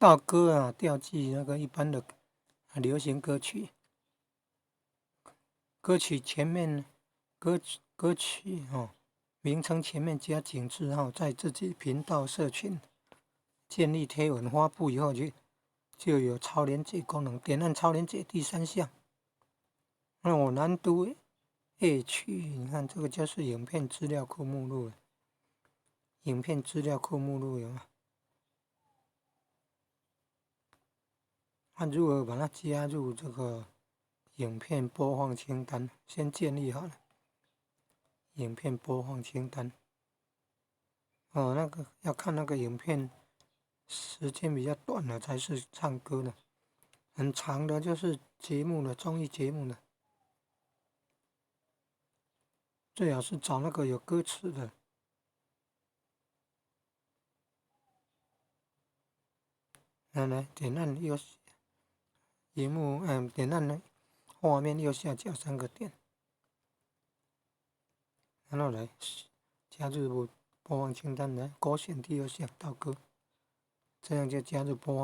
到歌啊，调记那个一般的流行歌曲，歌曲前面歌曲名称前面加井字号，在自己频道社群建立贴文发布以后就有超连结功能，点按超连结第3项。那我难度页区，你看这个就是影片资料库目录了，影片资料库目录有吗？如何把它加入这个影片播放清单？先建立好了影片播放清单。那个要看那个影片时间比较短的才是唱歌的，很长的就是节目的综艺节目的，最好是找那个有歌词的。来点按右荧幕，点按画面右下角3个点，然后来加入播放清单，来勾选第2项到歌，这样就加入播放。